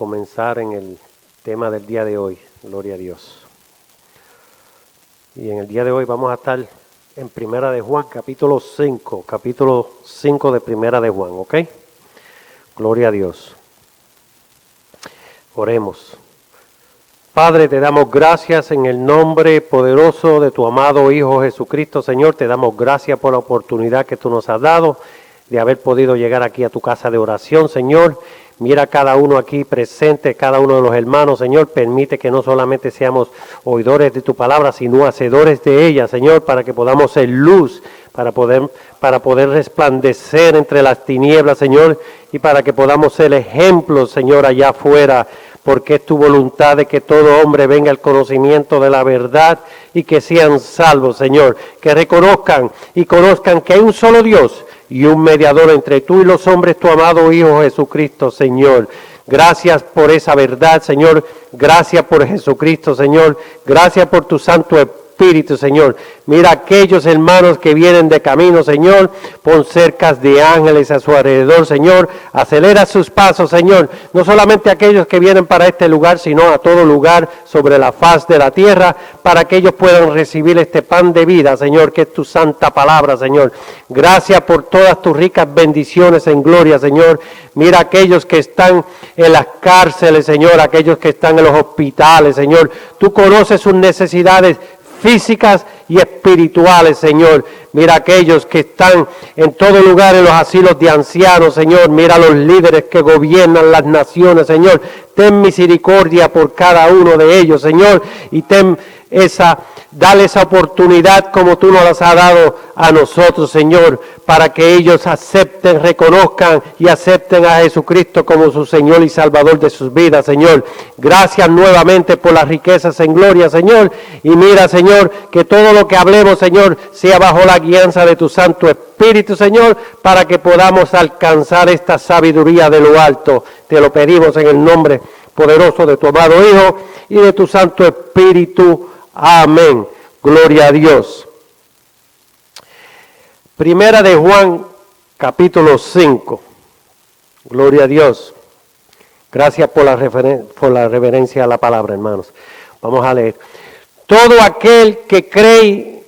comenzar en el tema del día de hoy, gloria a Dios. Y en el día de hoy vamos a estar en Primera de Juan, capítulo 5 de Primera de Juan, ¿ok? Gloria a Dios. Oremos. Padre, te damos gracias en el nombre poderoso de tu amado Hijo Jesucristo, Señor. Te damos gracias por la oportunidad que tú nos has dado de haber podido llegar aquí a tu casa de oración, Señor. Mira a cada uno aquí presente, cada uno de los hermanos, Señor. Permite que no solamente seamos oidores de tu palabra, sino hacedores de ella, Señor, para que podamos ser luz, para poder resplandecer entre las tinieblas, Señor, y para que podamos ser ejemplos, Señor, allá afuera, porque es tu voluntad de que todo hombre venga al conocimiento de la verdad y que sean salvos, Señor, que reconozcan y conozcan que hay un solo Dios y un mediador entre tú y los hombres, tu amado Hijo Jesucristo, Señor. Gracias por esa verdad, Señor. Gracias por Jesucristo, Señor. Gracias por tu Santo Espíritu, Señor. Mira a aquellos hermanos que vienen de camino, Señor. Pon cercas de ángeles a su alrededor, Señor. Acelera sus pasos, Señor. No solamente a aquellos que vienen para este lugar, sino a todo lugar sobre la faz de la tierra, para que ellos puedan recibir este pan de vida, Señor, que es tu santa palabra, Señor. Gracias por todas tus ricas bendiciones en gloria, Señor. Mira a aquellos que están en las cárceles, Señor, aquellos que están en los hospitales, Señor. Tú conoces sus necesidades físicas y espirituales, Señor. Mira a aquellos que están en todo lugar en los asilos de ancianos, Señor. Mira a los líderes que gobiernan las naciones, Señor. Ten misericordia por cada uno de ellos, Señor, y dale esa oportunidad como tú nos las has dado a nosotros, Señor, para que ellos acepten, reconozcan y acepten a Jesucristo como su Señor y Salvador de sus vidas, Señor. Gracias nuevamente por las riquezas en gloria, Señor. Y mira, Señor, que todo lo que hablemos, Señor, sea bajo la guianza de tu Santo Espíritu, Señor, para que podamos alcanzar esta sabiduría de lo alto. Te lo pedimos en el nombre poderoso de tu amado Hijo y de tu Santo Espíritu. Amén. Gloria a Dios. Primera de Juan, capítulo 5. Gloria a Dios. Gracias por la reverencia a la palabra, hermanos. Vamos a leer. Todo aquel que cree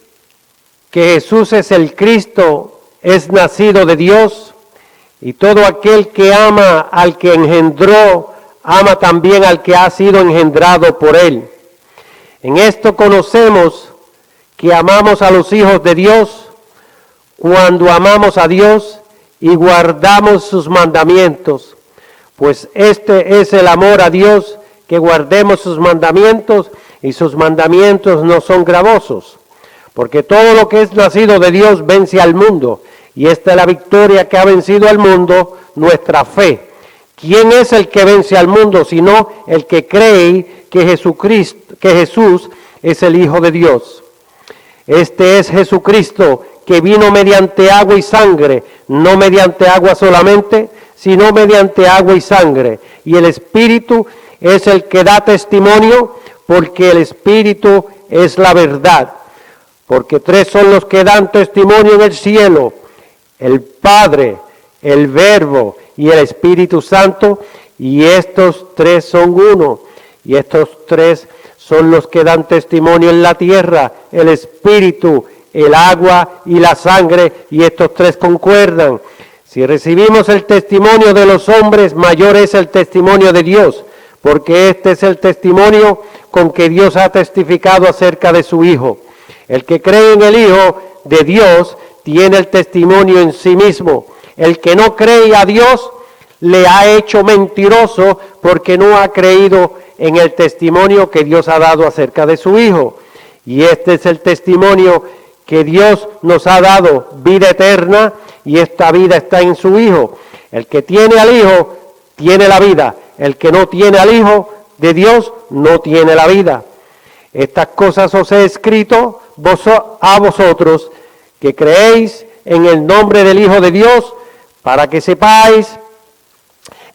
que Jesús es el Cristo es nacido de Dios, y todo aquel que ama al que engendró, ama también al que ha sido engendrado por él. En esto conocemos que amamos a los hijos de Dios cuando amamos a Dios y guardamos sus mandamientos. Pues este es el amor a Dios, que guardemos sus mandamientos, y sus mandamientos no son gravosos. Porque todo lo que es nacido de Dios vence al mundo, y esta es la victoria que ha vencido al mundo, nuestra fe. ¿Quién es el que vence al mundo sino el que cree que Jesús es el Hijo de Dios? Este es Jesucristo, que vino mediante agua y sangre, no mediante agua solamente, sino mediante agua y sangre. Y el Espíritu es el que da testimonio, porque el Espíritu es la verdad. Porque tres son los que dan testimonio en el cielo: el Padre, el Verbo y el Espíritu Santo, y estos tres son uno. Y estos tres son los que dan testimonio en la tierra: el Espíritu, el agua y la sangre, y estos tres concuerdan. Si recibimos el testimonio de los hombres, mayor es el testimonio de Dios, porque este es el testimonio con que Dios ha testificado acerca de su Hijo. El que cree en el Hijo de Dios tiene el testimonio en sí mismo. El que no cree a Dios le ha hecho mentiroso, porque no ha creído en el testimonio que Dios ha dado acerca de su Hijo. Y este es el testimonio que Dios nos ha dado, vida eterna, y esta vida está en su Hijo. El que tiene al Hijo tiene la vida. El que no tiene al Hijo de Dios no tiene la vida. Estas cosas os he escrito a vosotros que creéis en el nombre del Hijo de Dios, para que sepáis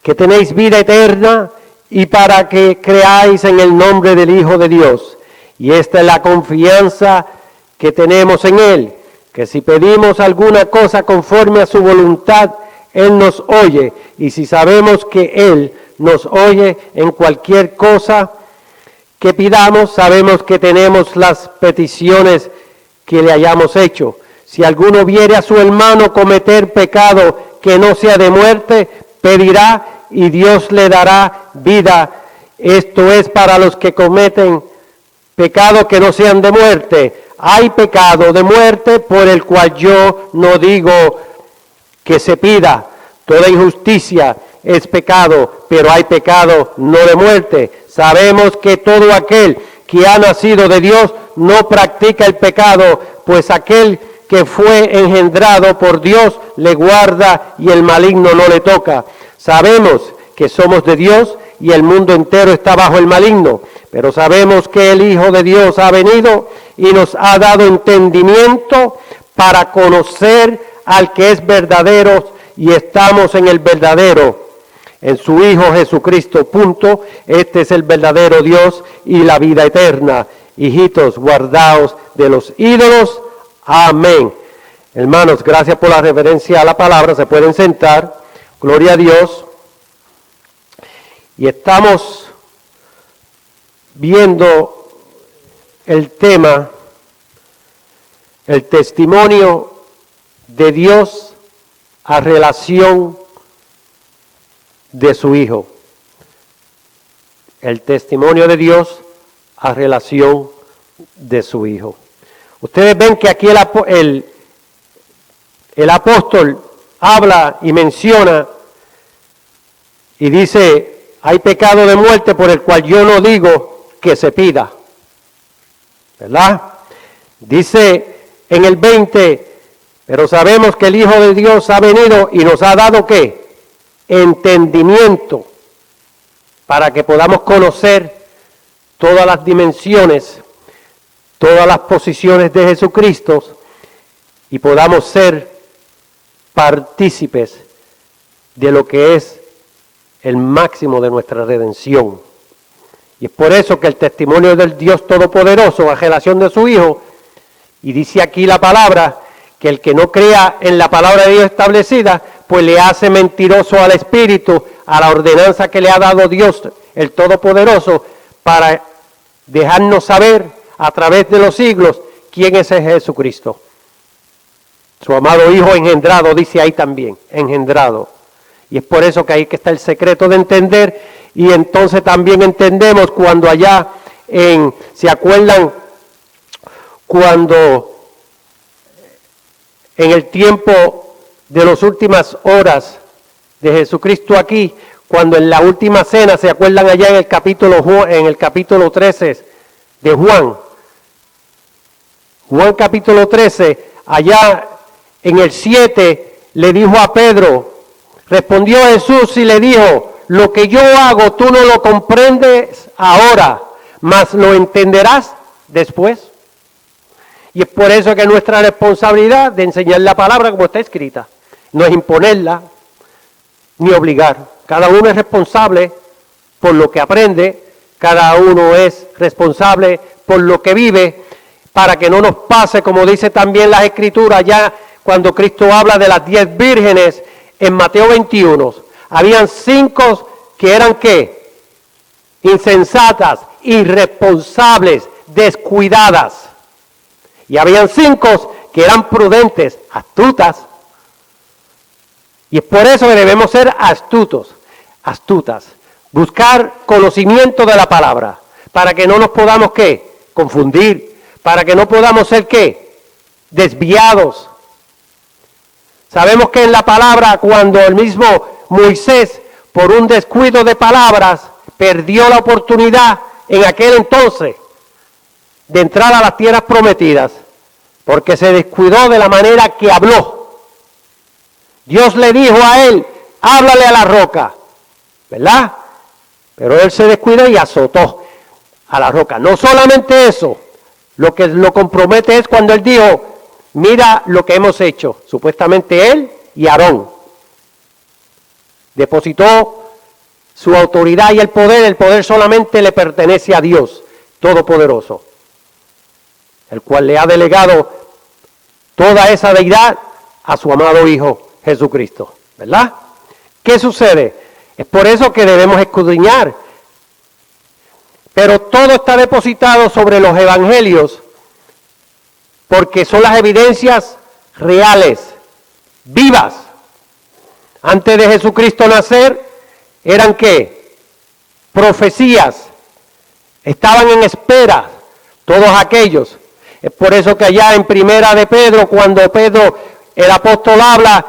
que tenéis vida eterna, y para que creáis en el nombre del Hijo de Dios. Y esta es la confianza que tenemos en Él, que si pedimos alguna cosa conforme a su voluntad, Él nos oye. Y si sabemos que Él nos oye en cualquier cosa que pidamos. Sabemos que tenemos las peticiones que le hayamos hecho. Si alguno viere a su hermano cometer pecado que no sea de muerte, pedirá y Dios le dará vida. Esto es para los que cometen pecados que no sean de muerte. Hay pecado de muerte por el cual yo no digo que se pida. Toda injusticia es pecado, pero hay pecado no de muerte. Sabemos que todo aquel que ha nacido de Dios no practica el pecado, pues aquel que fue engendrado por Dios le guarda y el maligno no le toca. Sabemos que somos de Dios y el mundo entero está bajo el maligno, pero sabemos que el Hijo de Dios ha venido y nos ha dado entendimiento para conocer al que es verdadero, y estamos en el verdadero, en su Hijo Jesucristo, punto. Este es el verdadero Dios y la vida eterna. Hijitos, guardaos de los ídolos. Amén. Hermanos, gracias por la reverencia a la palabra. Se pueden sentar. Gloria a Dios. Y estamos viendo el tema, el testimonio de Dios a relación de su Hijo. El testimonio de Dios a relación de su Hijo. Ustedes ven que aquí el apóstol habla y menciona y dice, hay pecado de muerte por el cual yo no digo que se pida. ¿Verdad? Dice en el 20, pero sabemos que el Hijo de Dios ha venido y nos ha dado ¿qué? Entendimiento, para que podamos conocer todas las dimensiones, todas las posiciones de Jesucristo y podamos ser partícipes de lo que es el máximo de nuestra redención. Y es por eso que el testimonio del Dios Todopoderoso a relación de su Hijo, y dice aquí la palabra, que el que no crea en la palabra de Dios establecida, pues le hace mentiroso al Espíritu, a la ordenanza que le ha dado Dios, el Todopoderoso, para dejarnos saber a través de los siglos quién es ese Jesucristo. Su amado Hijo engendrado, dice ahí también, engendrado. Y es por eso que ahí que está el secreto de entender, y entonces también entendemos cuando allá ¿se acuerdan? Cuando en el tiempo de las últimas horas de Jesucristo aquí, cuando en la última cena, ¿se acuerdan allá en el capítulo 13 de Juan? Juan capítulo 13, allá en el 7, le dijo a Pedro, respondió Jesús y le dijo, lo que yo hago tú no lo comprendes ahora, mas lo entenderás después. Y es por eso que nuestra responsabilidad de enseñar la palabra como está escrita, no es imponerla ni obligar. Cada uno es responsable por lo que aprende, cada uno es responsable por lo que vive, para que no nos pase, como dice también las Escrituras, ya cuando Cristo habla de las 10 vírgenes en Mateo 21. Habían 5 que eran ¿qué? Insensatas, irresponsables, descuidadas. Y habían 5 que eran prudentes, astutas. Y es por eso que debemos ser astutas. Buscar conocimiento de la palabra, para que no nos podamos ¿qué? Confundir, para que no podamos ser ¿qué? Desviados. Sabemos que en la palabra, cuando el mismo Moisés, por un descuido de palabras, perdió la oportunidad en aquel entonces de entrar a las tierras prometidas, porque se descuidó de la manera que habló. Dios le dijo a él, háblale a la roca, ¿verdad? Pero él se descuidó y azotó a la roca. No solamente eso, lo que lo compromete es cuando él dijo, mira lo que hemos hecho, supuestamente él y Aarón. Depositó su autoridad y el poder solamente le pertenece a Dios Todopoderoso, el cual le ha delegado toda esa deidad a su amado Hijo Jesucristo, ¿verdad? ¿Qué sucede? Es por eso que debemos escudriñar. Pero todo está depositado sobre los evangelios, porque son las evidencias reales, vivas. Antes de Jesucristo nacer, ¿eran qué? Profecías. Estaban en espera todos aquellos. Es por eso que allá en Primera de Pedro, cuando Pedro, el apóstol, habla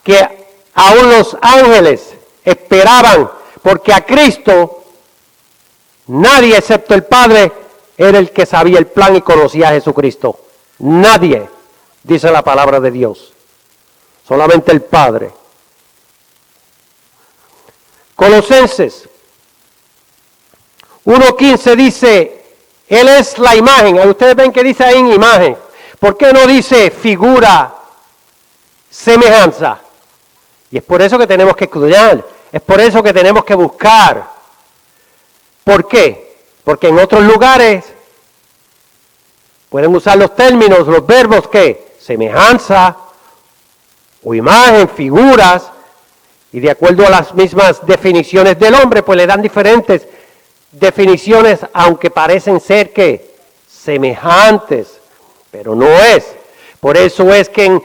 que aún los ángeles esperaban, porque a Cristo nadie excepto el Padre era el que sabía el plan y conocía a Jesucristo. Nadie, dice la palabra de Dios. Solamente el Padre. Colosenses 1:15 dice, Él es la imagen. Ustedes ven que dice ahí en imagen. ¿Por qué no dice figura, semejanza? Y es por eso que tenemos que estudiar. Es por eso que tenemos que buscar. ¿Por qué? Porque en otros lugares pueden usar los términos, los verbos que semejanza o imagen, figuras, y de acuerdo a las mismas definiciones del hombre, pues le dan diferentes definiciones, aunque parecen ser que semejantes, pero no es. Por eso es que en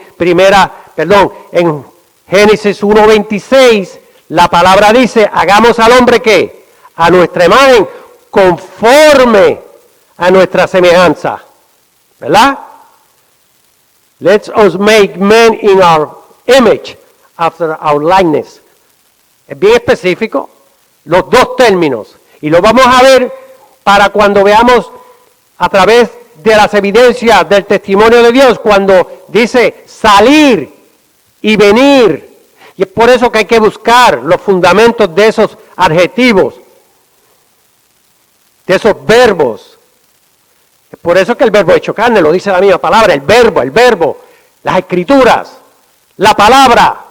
Génesis 1:26, la palabra dice, hagamos al hombre ¿qué? A nuestra imagen, conforme a nuestra semejanza. ¿Verdad? Let us make man in our image, after our likeness. Es bien específico, los dos términos. Y lo vamos a ver para cuando veamos a través de las evidencias del testimonio de Dios, cuando dice salir y venir. Y es por eso que hay que buscar los fundamentos de esos adjetivos, de esos verbos. Es por eso que el verbo hecho carne lo dice la misma palabra, el verbo, las escrituras, la palabra.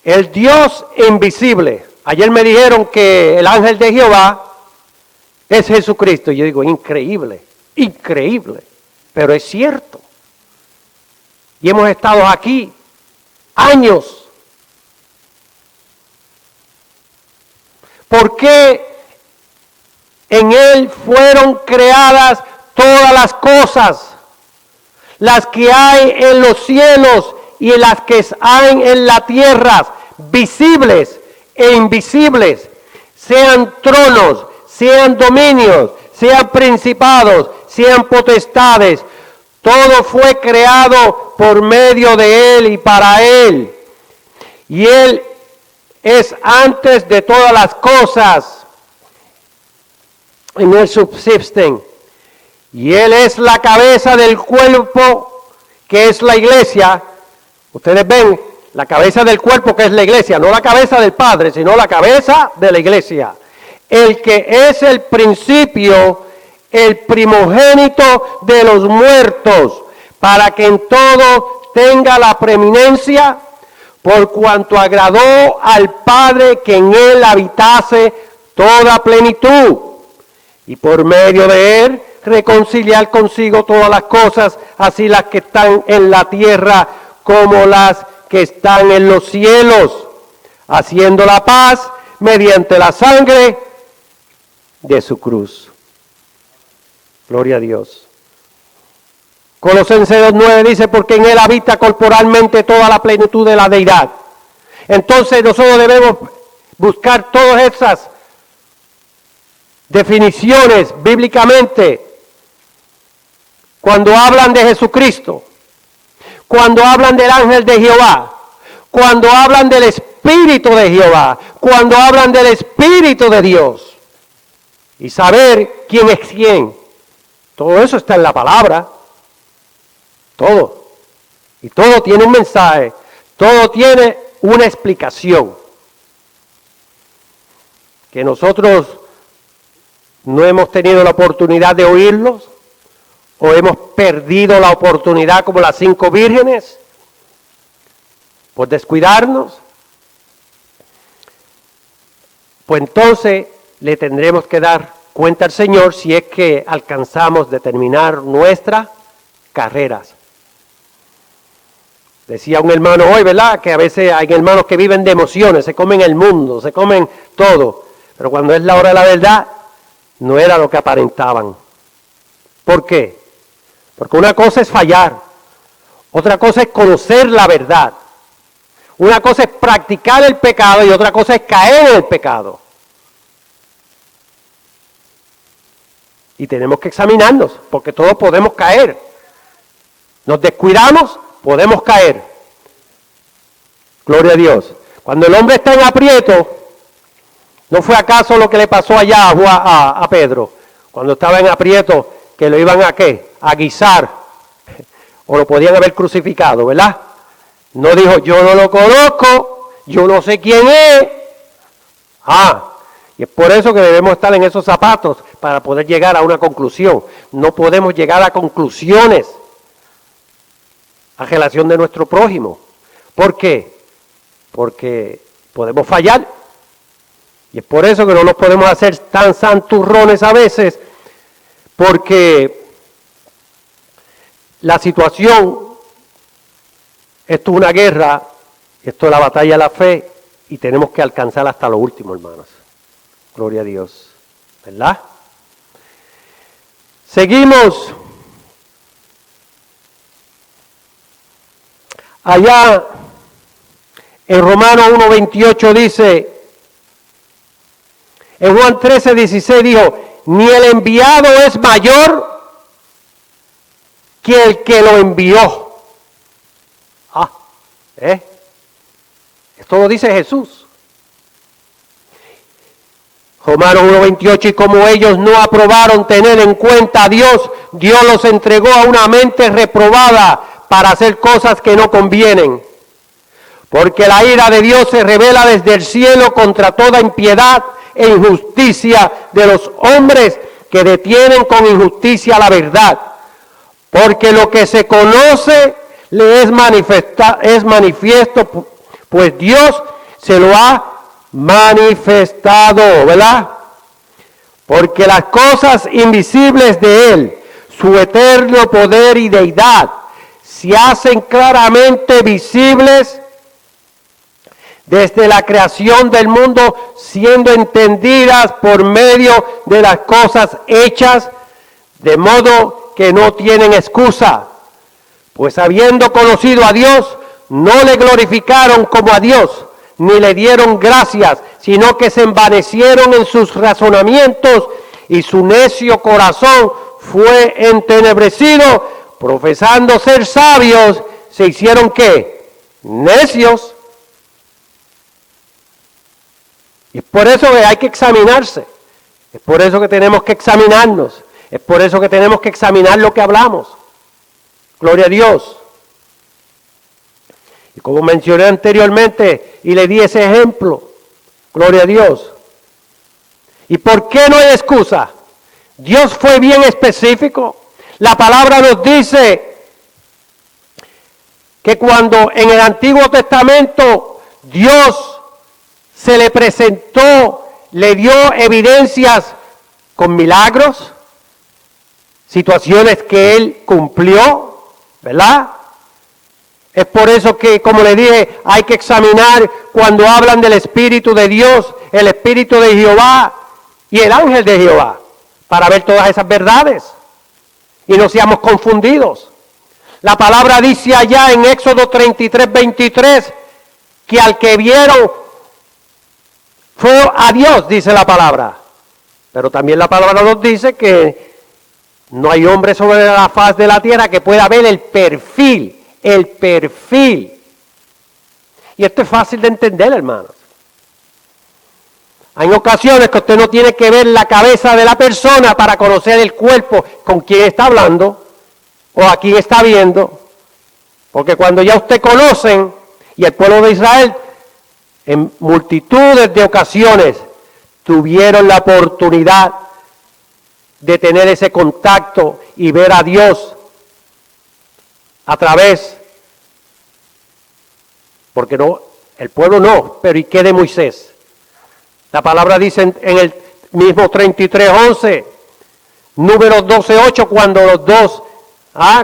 El Dios invisible. Ayer me dijeron que el ángel de Jehová es Jesucristo. Yo digo, increíble, pero es cierto. Y hemos estado aquí años. ¿Por qué en Él fueron creadas todas las cosas? Las que hay en los cielos y en las que hay en la tierra, visibles e invisibles, sean tronos, sean dominios, sean principados, sean potestades. Todo fue creado por medio de Él y para Él. Y Él es antes de todas las cosas. En Él subsisten. Y Él es la cabeza del cuerpo que es la iglesia. Ustedes ven la cabeza del cuerpo que es la iglesia, no la cabeza del Padre, sino la cabeza de la iglesia. El que es el principio, el primogénito de los muertos, para que en todo tenga la preeminencia, por cuanto agradó al Padre que en Él habitase toda plenitud, y por medio de Él reconciliar consigo todas las cosas, así las que están en la tierra como las que están en los cielos, haciendo la paz mediante la sangre de su cruz. Gloria a Dios. Colosenses 2:9 dice, porque en Él habita corporalmente toda la plenitud de la deidad. Entonces nosotros debemos buscar todas esas definiciones bíblicamente cuando hablan de Jesucristo, cuando hablan del ángel de Jehová, cuando hablan del Espíritu de Jehová, cuando hablan del Espíritu de Dios, y saber quién es quién. Todo eso está en la palabra, todo. Y todo tiene un mensaje, todo tiene una explicación. Que nosotros no hemos tenido la oportunidad de oírlos, o hemos perdido la oportunidad como las 5 vírgenes, por descuidarnos, pues entonces le tendremos que dar cuenta al Señor si es que alcanzamos de terminar nuestras carreras. Decía un hermano hoy, ¿verdad? Que a veces hay hermanos que viven de emociones, se comen el mundo, se comen todo. Pero cuando es la hora de la verdad, no era lo que aparentaban. ¿Por qué? Porque una cosa es fallar, otra cosa es conocer la verdad. Una cosa es practicar el pecado y otra cosa es caer en el pecado. Y tenemos que examinarnos, porque todos podemos caer. Nos descuidamos, podemos caer. Gloria a Dios. Cuando el hombre está en aprieto, ¿no fue acaso lo que le pasó allá a Pedro? Cuando estaba en aprieto, que lo iban a ¿qué? A guisar, o lo podían haber crucificado, ¿verdad? No dijo, yo no lo conozco, yo no sé quién es. Y es por eso que debemos estar en esos zapatos, para poder llegar a una conclusión. No podemos llegar a conclusiones a relación de nuestro prójimo. ¿Por qué? Porque podemos fallar. Y es por eso que no nos podemos hacer tan santurrones a veces, porque la situación, esto es una guerra, esto es la batalla de la fe, y tenemos que alcanzar hasta lo último, hermanos. Gloria a Dios, ¿verdad? Seguimos. Allá en Romanos 1:28 dice, en Juan 13:16 dijo, ni el enviado es mayor que el que lo envió. Esto lo dice Jesús. Romanos 1:28, y como ellos no aprobaron tener en cuenta a Dios, Dios los entregó a una mente reprobada para hacer cosas que no convienen. Porque la ira de Dios se revela desde el cielo contra toda impiedad e injusticia de los hombres que detienen con injusticia la verdad. Porque lo que se conoce le es manifiesto, pues Dios se lo ha manifestado, ¿verdad? Porque las cosas invisibles de Él, su eterno poder y deidad, se hacen claramente visibles desde la creación del mundo, siendo entendidas por medio de las cosas hechas, de modo que no tienen excusa. Pues habiendo conocido a Dios, no le glorificaron como a Dios, ni le dieron gracias, sino que se envanecieron en sus razonamientos y su necio corazón fue entenebrecido, profesando ser sabios, se hicieron ¿qué? Necios. Y es por eso que hay que examinarse, es por eso que tenemos que examinarnos, es por eso que tenemos que examinar lo que hablamos. Gloria a Dios. Y como mencioné anteriormente, y le di ese ejemplo, gloria a Dios. ¿Y por qué no hay excusa? Dios fue bien específico. La palabra nos dice que cuando en el Antiguo Testamento Dios se le presentó, le dio evidencias con milagros, situaciones que Él cumplió, ¿verdad? Es por eso que, como le dije, hay que examinar cuando hablan del Espíritu de Dios, el Espíritu de Jehová y el ángel de Jehová, para ver todas esas verdades y no seamos confundidos. La palabra dice allá en Éxodo 33:23 que al que vieron fue a Dios, dice la palabra. Pero también la palabra nos dice que no hay hombre sobre la faz de la tierra que pueda ver el perfil. Y esto es fácil de entender, hermanos. Hay ocasiones que usted no tiene que ver la cabeza de la persona para conocer el cuerpo con quien está hablando o a quién está viendo. Porque cuando ya usted conocen, y el pueblo de Israel en multitudes de ocasiones tuvieron la oportunidad de tener ese contacto y ver a Dios a través, porque no, el pueblo no, pero ¿y qué de Moisés? La palabra dice en el mismo 33:11, Números 12:8, cuando los dos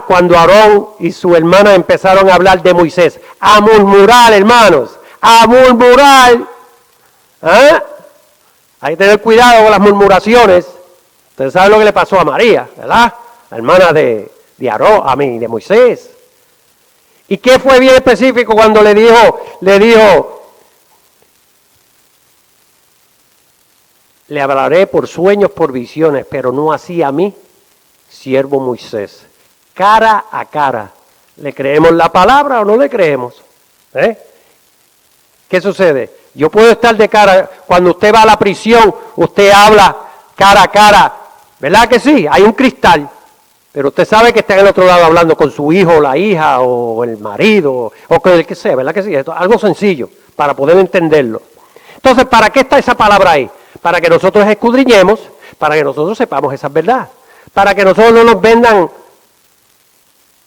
Cuando Aarón y su hermana empezaron a hablar de Moisés, a murmurar, hermanos, a murmurar. Hay que tener cuidado con las murmuraciones. Ustedes saben lo que le pasó a María, ¿verdad? La hermana de Aarón, de Moisés. ¿Y qué fue bien específico cuando le dijo, le hablaré por sueños, por visiones, pero no así a mí, siervo Moisés? Cara a cara. ¿Le creemos la palabra o no le creemos? ¿Qué sucede? Yo puedo estar de cara, cuando usted va a la prisión, usted habla cara a cara, ¿verdad que sí? Hay un cristal, pero usted sabe que está en el otro lado hablando con su hijo, la hija, o el marido, o con el que sea, ¿verdad que sí? Esto es algo sencillo, para poder entenderlo. Entonces, ¿para qué está esa palabra ahí? Para que nosotros escudriñemos, para que nosotros sepamos esa verdad, para que nosotros no nos vendan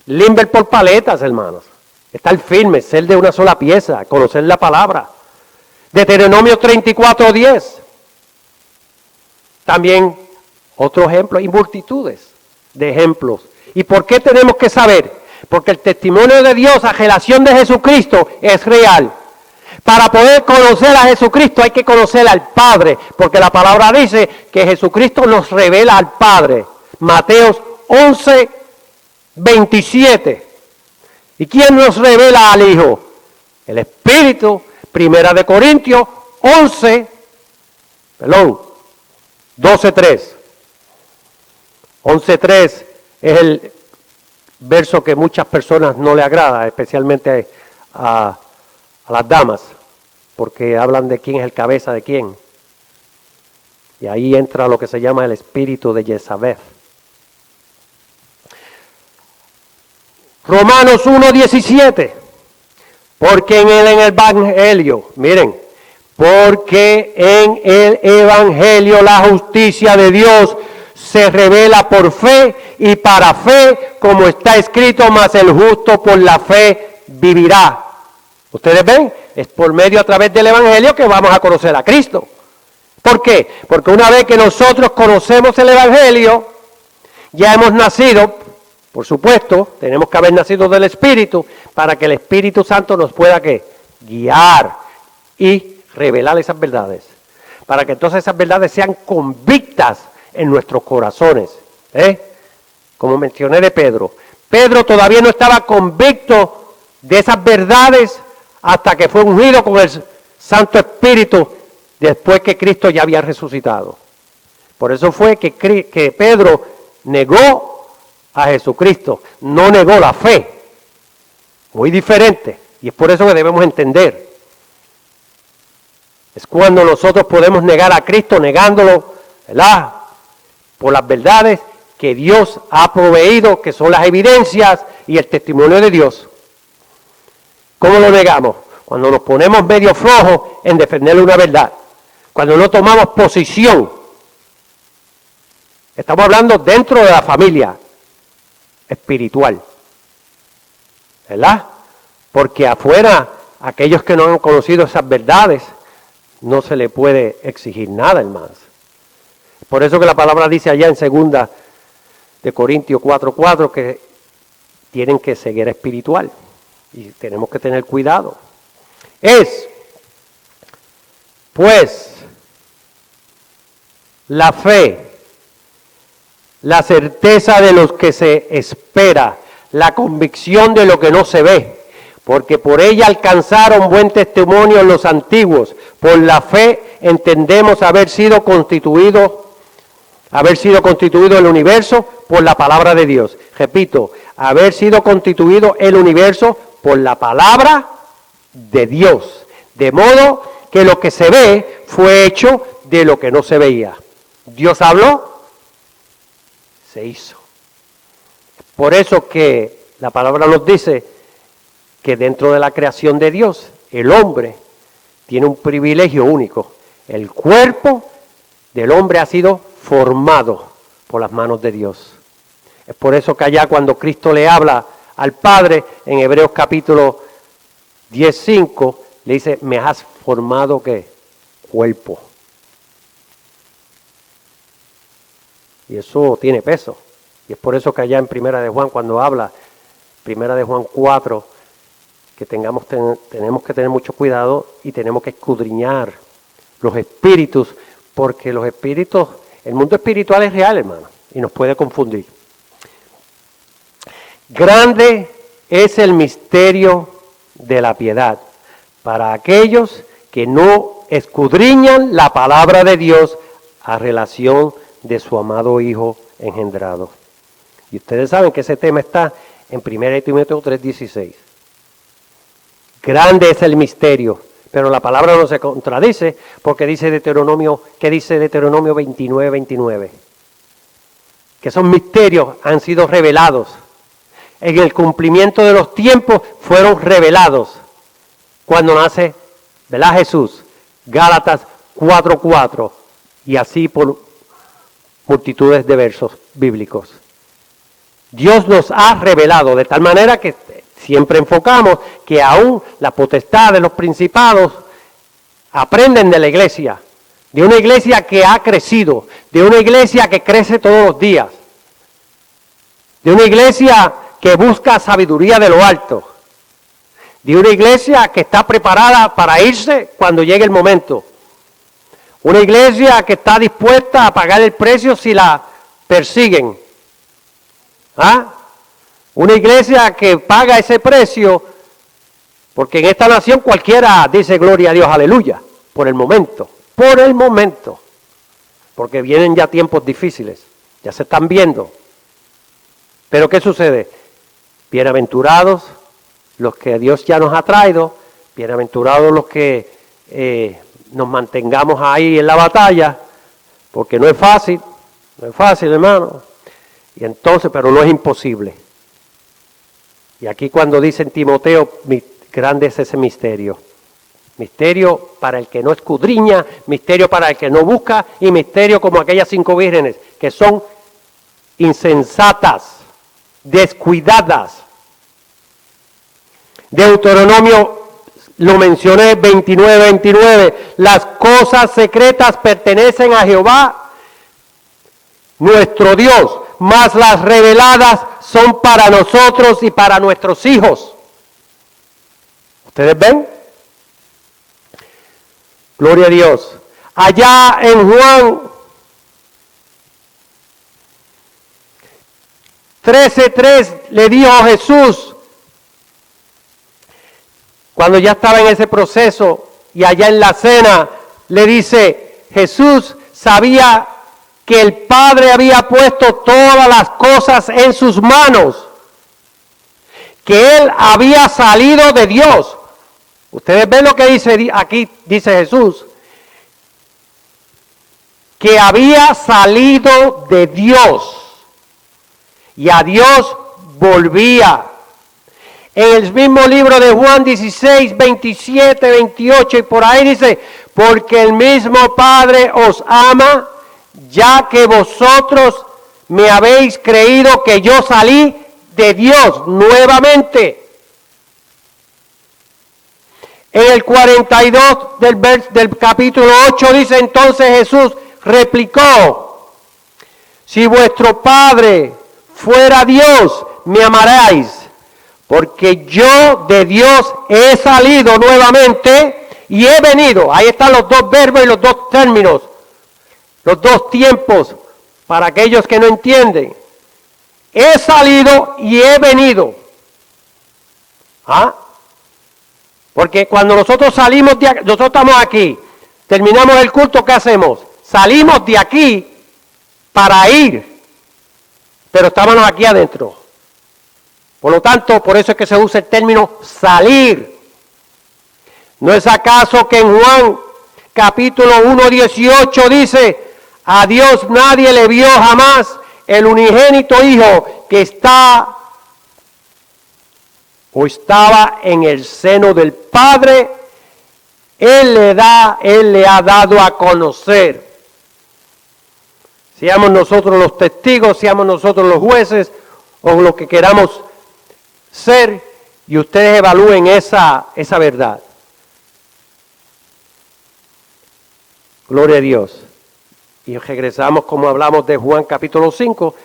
limber por paletas, hermanos. Estar firme, ser de una sola pieza, conocer la palabra. Deuteronomio 34:10. También otro ejemplo, y multitudes de ejemplos. ¿Y por qué tenemos que saber? Porque el testimonio de Dios a relación de Jesucristo es real. Para poder conocer a Jesucristo hay que conocer al Padre, porque la palabra dice que Jesucristo nos revela al Padre. Mateos 11:27. ¿Y quién nos revela al Hijo? El Espíritu. Primera de Corintios 12:3. 11:3 es el verso que muchas personas no le agrada, especialmente a las damas, porque hablan de quién es el cabeza de quién. Y ahí entra lo que se llama el espíritu de Jezabel. Romanos 1:17. Porque en el Evangelio, miren, porque en el Evangelio la justicia de Dios se revela por fe y para fe, como está escrito, mas el justo por la fe vivirá. ¿Ustedes ven? Es por medio a través del Evangelio que vamos a conocer a Cristo. ¿Por qué? Porque una vez que nosotros conocemos el Evangelio, ya hemos nacido. Por supuesto, tenemos que haber nacido del Espíritu para que el Espíritu Santo nos pueda guiar y revelar esas verdades. Para que entonces esas verdades sean convictas en nuestros corazones. Como mencioné de Pedro. Pedro todavía no estaba convicto de esas verdades hasta que fue ungido con el Santo Espíritu después que Cristo ya había resucitado. Por eso fue que Pedro negó a Jesucristo, no negó la fe. Muy diferente. Y es por eso que debemos entender. Es cuando nosotros podemos negar a Cristo, negándolo, ¿verdad? Por las verdades que Dios ha proveído, que son las evidencias y el testimonio de Dios. ¿Cómo lo negamos? Cuando nos ponemos medio flojos en defender una verdad. Cuando no tomamos posición. Estamos hablando dentro de la familia espiritual, ¿verdad? Porque afuera, aquellos que no han conocido esas verdades, no se le puede exigir nada, hermanos. Por eso que la palabra dice allá en 2 de Corintios 4:4 que tienen que seguir espiritual y tenemos que tener cuidado. Pues, la fe, la certeza de lo que se espera, la convicción de lo que no se ve, porque por ella alcanzaron buen testimonio los antiguos. Por la fe entendemos haber sido constituido el universo por la palabra de Dios. Repito, haber sido constituido el universo por la palabra de Dios. De modo que lo que se ve fue hecho de lo que no se veía. Dios habló, se hizo. Por eso que la palabra nos dice que dentro de la creación de Dios, el hombre tiene un privilegio único. El cuerpo del hombre ha sido formado por las manos de Dios. Es por eso que allá cuando Cristo le habla al Padre, en Hebreos capítulo 10:5, le dice, me has formado, ¿qué? Cuerpo. Y eso tiene peso. Y es por eso que allá en Primera de Juan, cuando habla, Primera de Juan 4, que tenemos que tener mucho cuidado y tenemos que escudriñar los espíritus, porque los espíritus, el mundo espiritual es real, hermano, y nos puede confundir. Grande es el misterio de la piedad para aquellos que no escudriñan la palabra de Dios a relación de su amado Hijo engendrado. Y ustedes saben que ese tema está en 1 Timoteo 3:16. Grande es el misterio, pero la palabra no se contradice porque dice Deuteronomio, ¿qué dice Deuteronomio 29:29? Que esos misterios han sido revelados. En el cumplimiento de los tiempos fueron revelados. Cuando nace, ¿verdad, Jesús? Gálatas 4:4 y así por multitudes de versos bíblicos. Dios nos ha revelado de tal manera que siempre enfocamos que aún la potestad de los principados aprenden de la iglesia, de una iglesia que ha crecido, de una iglesia que crece todos los días, de una iglesia que busca sabiduría de lo alto, de una iglesia que está preparada para irse cuando llegue el momento, una iglesia que está dispuesta a pagar el precio si la persiguen. ¿Ah? Una iglesia que paga ese precio, porque en esta nación cualquiera dice gloria a Dios, aleluya, por el momento, porque vienen ya tiempos difíciles, ya se están viendo. Pero ¿qué sucede? Bienaventurados los que Dios ya nos ha traído, bienaventurados los que nos mantengamos ahí en la batalla, porque no es fácil, hermano. Y entonces, pero no es imposible. Y aquí cuando dice en Timoteo, grande es ese misterio. Misterio para el que no escudriña, misterio para el que no busca, y misterio como aquellas 5 vírgenes que son insensatas, descuidadas. Deuteronomio, lo mencioné, 29:29, las cosas secretas pertenecen a Jehová, nuestro Dios, mas las reveladas son para nosotros y para nuestros hijos. ¿Ustedes ven? Gloria a Dios. Allá en Juan 13:3 le dijo a Jesús, cuando ya estaba en ese proceso y allá en la cena, le dice, Jesús sabía que el Padre había puesto todas las cosas en sus manos, que Él había salido de Dios. Ustedes ven lo que dice aquí, dice Jesús, que había salido de Dios y a Dios volvía. En el mismo libro de Juan 16, 27, 28 y por ahí dice, porque el mismo Padre os ama, ya que vosotros me habéis creído que yo salí de Dios nuevamente. En el 42 del capítulo 8 dice, entonces Jesús replicó, si vuestro Padre fuera Dios, me amaréis, porque yo de Dios he salido nuevamente y he venido. Ahí están los dos verbos y los dos términos, los dos tiempos, para aquellos que no entienden. He salido y he venido. ¿Ah? Porque cuando nosotros salimos de aquí, nosotros estamos aquí, terminamos el culto, ¿qué hacemos? Salimos de aquí para ir, pero estábamos aquí adentro. Por lo tanto, por eso es que se usa el término salir. ¿No es acaso que en Juan capítulo 1:18 dice, a Dios nadie le vio jamás, el unigénito Hijo que está o estaba en el seno del Padre, Él le ha dado a conocer. Seamos nosotros los testigos, seamos nosotros los jueces, o lo que queramos ser, y ustedes evalúen esa verdad. Gloria a Dios. Y regresamos como hablamos de Juan capítulo 5,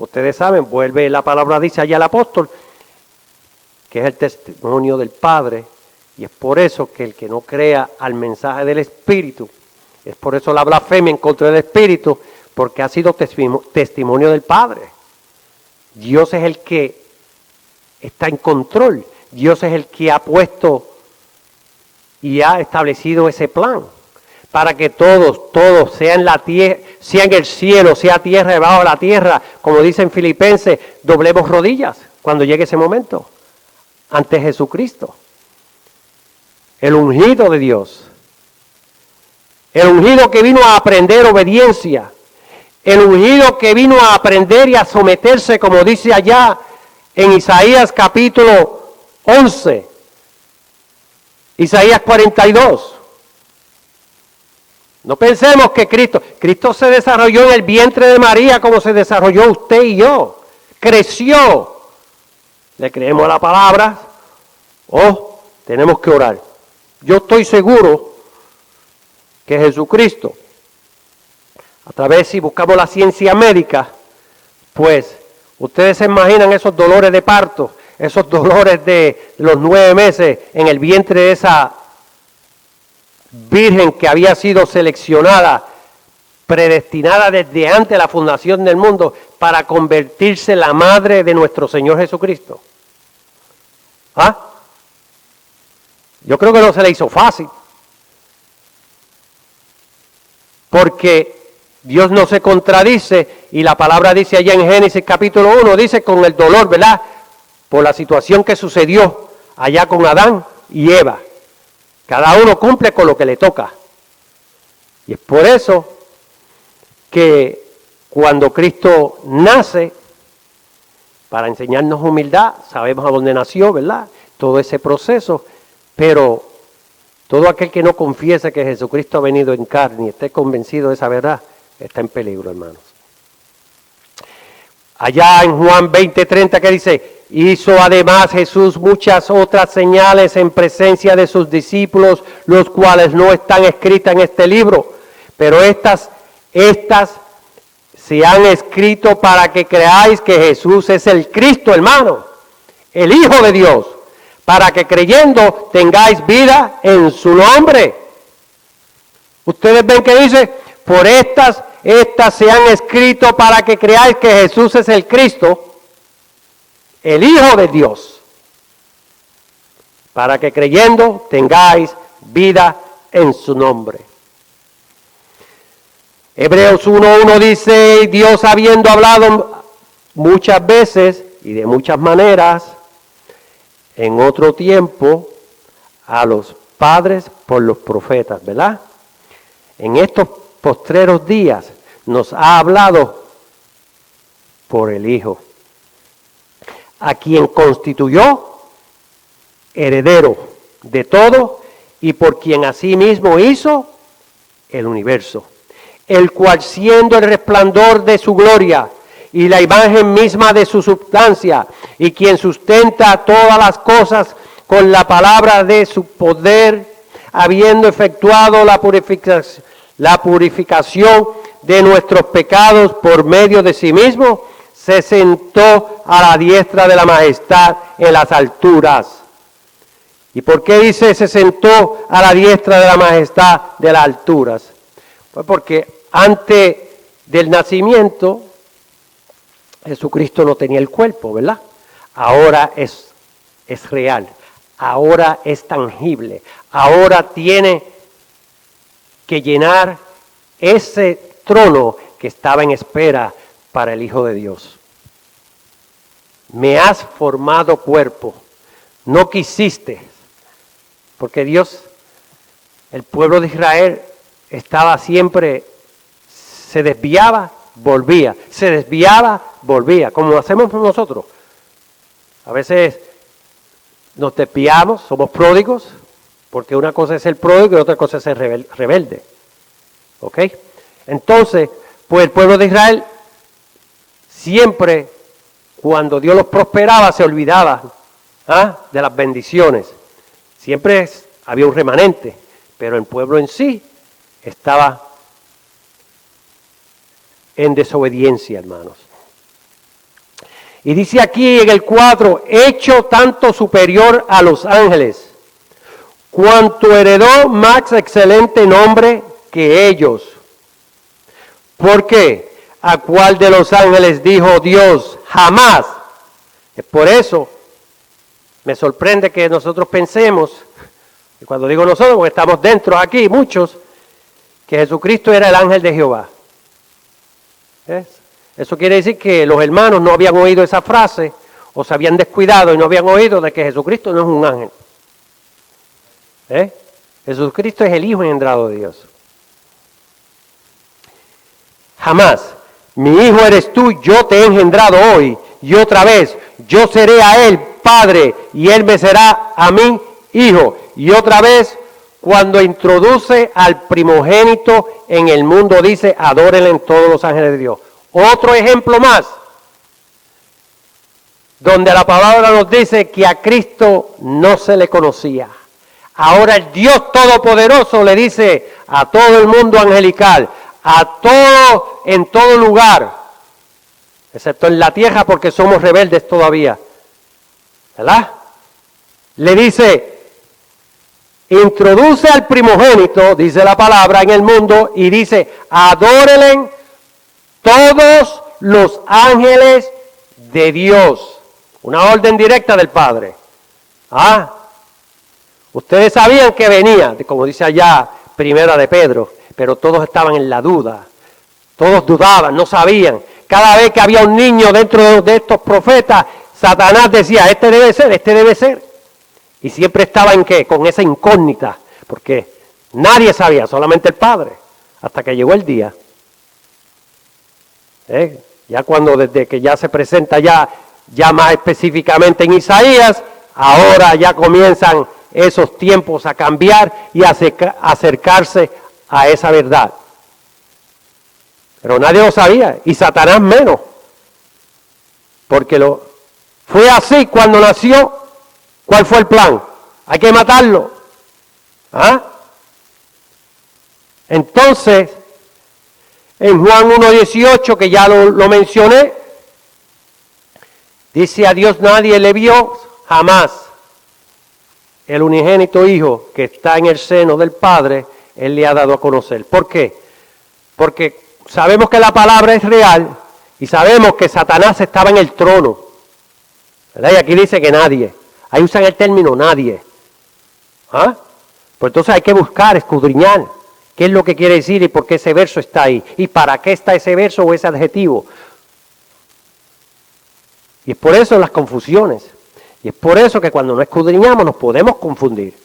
ustedes saben, vuelve la palabra, dice allá el apóstol, que es el testimonio del Padre, y es por eso que el que no crea al mensaje del Espíritu, es por eso la blasfemia en contra del Espíritu, porque ha sido testimonio del Padre. Dios es el que está en control, Dios es el que ha puesto y ha establecido ese plan, para que todos, sea en la tierra, sea en el cielo, sea tierra, debajo de la tierra, como dice en Filipenses, doblemos rodillas cuando llegue ese momento, ante Jesucristo, el ungido de Dios, el ungido que vino a aprender obediencia, el ungido que vino a aprender y a someterse, como dice allá en Isaías capítulo 11, Isaías 42. No pensemos que Cristo se desarrolló en el vientre de María como se desarrolló usted y yo. Creció. ¿Le creemos a la palabra? ¿O tenemos que orar? Yo estoy seguro que Jesucristo, a través, si buscamos la ciencia médica, pues ustedes se imaginan esos dolores de parto, esos dolores de los 9 meses en el vientre de esa virgen que había sido seleccionada, predestinada desde antes de la fundación del mundo para convertirse en la madre de nuestro Señor Jesucristo. ¿Ah? Yo creo que no se le hizo fácil, porque Dios no se contradice y la palabra dice allá en Génesis capítulo 1, dice con el dolor, ¿verdad? Por la situación que sucedió allá con Adán y Eva. Cada uno cumple con lo que le toca. Y es por eso que cuando Cristo nace, para enseñarnos humildad, sabemos a dónde nació, ¿verdad? Todo ese proceso, pero todo aquel que no confiese que Jesucristo ha venido en carne y esté convencido de esa verdad, está en peligro, hermanos. Allá en Juan 20:30 que dice, hizo además Jesús muchas otras señales en presencia de sus discípulos, los cuales no están escritas en este libro, pero estas se han escrito para que creáis que Jesús es el Cristo, hermano, el Hijo de Dios, para que creyendo tengáis vida en su nombre. Ustedes ven que dice, por estas se han escrito para que creáis que Jesús es el Cristo, el Hijo de Dios, para que creyendo tengáis vida en su nombre. Hebreos 1:1 dice, Dios habiendo hablado muchas veces y de muchas maneras, en otro tiempo, a los padres por los profetas, ¿verdad? En estos postreros días nos ha hablado por el Hijo, a quien constituyó heredero de todo y por quien asimismo hizo el universo, el cual siendo el resplandor de su gloria y la imagen misma de su substancia, y quien sustenta todas las cosas con la palabra de su poder, habiendo efectuado la purificación de nuestros pecados por medio de sí mismo, se sentó a la diestra de la majestad en las alturas. ¿Y por qué dice se sentó a la diestra de la majestad de las alturas? Pues porque antes del nacimiento Jesucristo no tenía el cuerpo, ¿verdad? Ahora es real, ahora es tangible, ahora tiene que llenar ese trono que estaba en espera para el Hijo de Dios. Me has formado cuerpo, no quisiste, porque Dios, el pueblo de Israel estaba siempre, se desviaba, volvía, se desviaba, volvía, como lo hacemos nosotros. A veces nos desviamos, somos pródigos, porque una cosa es ser pródigo y otra cosa es ser rebelde. ¿Ok? Entonces, pues el pueblo de Israel siempre, cuando Dios los prosperaba, se olvidaba de las bendiciones. Siempre había un remanente, pero el pueblo en sí estaba en desobediencia, hermanos. Y dice aquí en el 4, hecho tanto superior a los ángeles, cuanto heredó más excelente nombre que ellos. ¿Por qué? ¿A cuál de los ángeles dijo Dios? Jamás. Es por eso me sorprende que nosotros pensemos, y cuando digo nosotros, porque estamos dentro aquí, muchos, que Jesucristo era el ángel de Jehová. ¿Ves? Eso quiere decir que los hermanos no habían oído esa frase, o se habían descuidado y no habían oído de que Jesucristo no es un ángel. Jesucristo es el Hijo engendrado de Dios. Jamás. Mi hijo eres tú, yo te he engendrado hoy, y otra vez, yo seré a él padre, y él me será a mí hijo. Y otra vez, cuando introduce al primogénito en el mundo, dice, adórenle en todos los ángeles de Dios. Otro ejemplo más, donde la palabra nos dice que a Cristo no se le conocía. Ahora el Dios Todopoderoso le dice a todo el mundo angelical, a todo, en todo lugar, excepto en la tierra porque somos rebeldes todavía, ¿verdad? Le dice, introduce al primogénito, dice la palabra, en el mundo, y dice, adórenle todos los ángeles de Dios. Una orden directa del Padre. Ustedes sabían que venía, como dice allá Primera de Pedro, pero todos estaban en la duda. Todos dudaban, no sabían. Cada vez que había un niño dentro de estos profetas, Satanás decía, este debe ser, este debe ser. Y siempre estaba en qué, con esa incógnita, porque nadie sabía, solamente el Padre, hasta que llegó el día. Ya cuando desde que ya se presenta ya más específicamente en Isaías, ahora ya comienzan esos tiempos a cambiar y a acercarse a esa verdad. Pero nadie lo sabía, y Satanás menos, porque fue así cuando nació. ¿Cuál fue el plan? Hay que matarlo. Entonces, en Juan 1:18, que ya lo mencioné, dice, a Dios nadie le vio jamás. El unigénito Hijo que está en el seno del Padre, Él le ha dado a conocer. ¿Por qué? Porque sabemos que la palabra es real y sabemos que Satanás estaba en el trono. ¿Verdad? Y aquí dice que nadie. Ahí usan el término nadie. Pues entonces hay que buscar, escudriñar qué es lo que quiere decir y por qué ese verso está ahí. Y para qué está ese verso o ese adjetivo. Y es por eso las confusiones. Y es por eso que cuando no escudriñamos nos podemos confundir.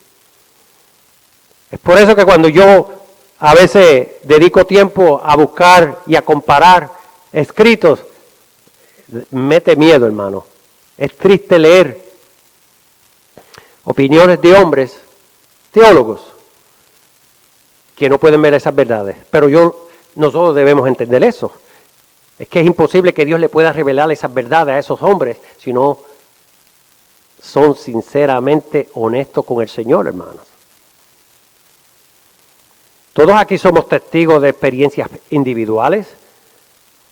Es por eso que cuando yo a veces dedico tiempo a buscar y a comparar escritos, mete miedo, hermano. Es triste leer opiniones de hombres, teólogos, que no pueden ver esas verdades. Pero nosotros debemos entender eso. Es que es imposible que Dios le pueda revelar esas verdades a esos hombres si no son sinceramente honestos con el Señor, hermanos. Todos aquí somos testigos de experiencias individuales.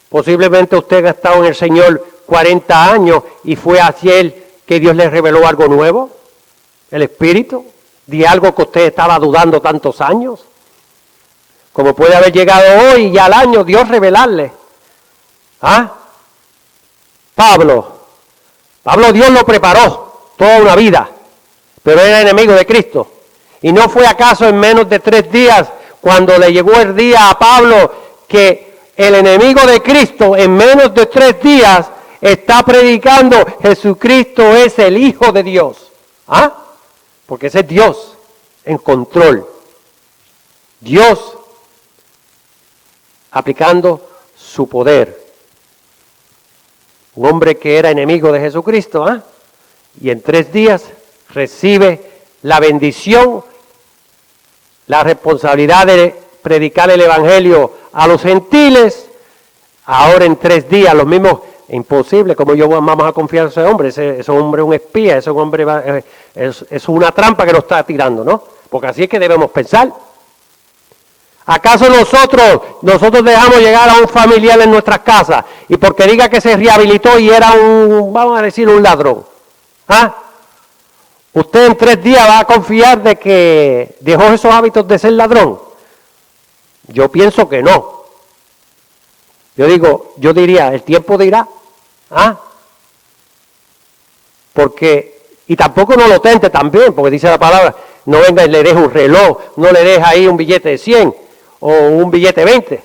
Posiblemente usted ha estado en el Señor 40 años y fue hacia Él que Dios le reveló algo nuevo, el Espíritu, de algo que usted estaba dudando tantos años. Como puede haber llegado hoy y al año Dios revelarle. Pablo Dios lo preparó toda una vida, pero era enemigo de Cristo. ¿Y no fue acaso en menos de 3 días cuando le llegó el día a Pablo que el enemigo de Cristo en menos de 3 días está predicando Jesucristo es el Hijo de Dios? Porque ese es Dios en control. Dios aplicando su poder. Un hombre que era enemigo de Jesucristo, y en 3 días recibe la bendición, la responsabilidad de predicar el Evangelio a los gentiles. Ahora en 3 días, los mismos, imposible, como yo vamos a confiar en ese hombre. Ese hombre es un espía, ese hombre es una trampa que nos está tirando, ¿no? Porque así es que debemos pensar. ¿Acaso nosotros dejamos llegar a un familiar en nuestras casas y porque diga que se rehabilitó y era vamos a decir, un ladrón? ¿Ah? ¿Usted en 3 días va a confiar de que dejó esos hábitos de ser ladrón? Yo pienso que no. Yo diría, el tiempo dirá. ¿Ah? Y tampoco no lo tente también, porque dice la palabra, no venga y le deje un reloj, no le deje ahí un billete de 100 o un billete de 20,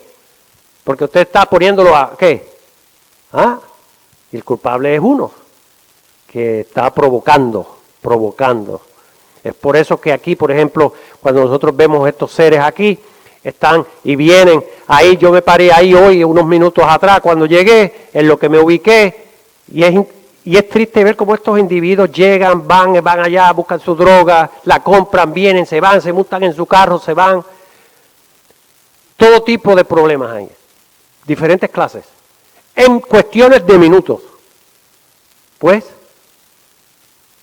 porque usted está poniéndolo a, ¿qué? ¿Ah? Y el culpable es uno, que está provocando. Es por eso que aquí, por ejemplo, cuando nosotros vemos estos seres aquí, están y vienen, ahí yo me paré ahí hoy, unos minutos atrás, cuando llegué, en lo que me ubiqué, y es triste ver cómo estos individuos llegan, van allá, buscan su droga, la compran, vienen, se van, se montan en su carro, se van. Todo tipo de problemas hay, diferentes clases, en cuestiones de minutos. Pues,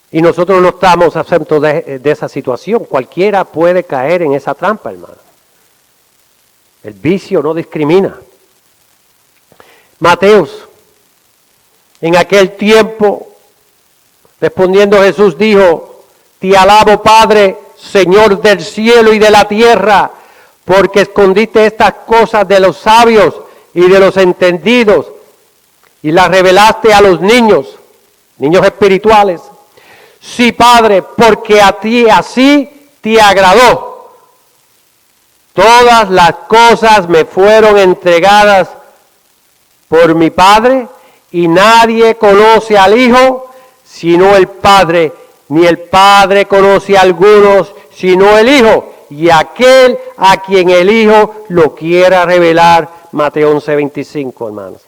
y nosotros no estamos exentos de esa situación. Cualquiera puede caer en esa trampa, hermano. El vicio no discrimina. Mateos, en aquel tiempo, respondiendo Jesús dijo, te alabo Padre, Señor del cielo y de la tierra, porque escondiste estas cosas de los sabios y de los entendidos y las revelaste a los niños espirituales. Sí, Padre, porque a ti así te agradó. Todas las cosas me fueron entregadas por mi Padre, y nadie conoce al Hijo sino el Padre, ni el Padre conoce a algunos sino el Hijo, y aquel a quien el Hijo lo quiera revelar. Mateo 11:25, hermanos.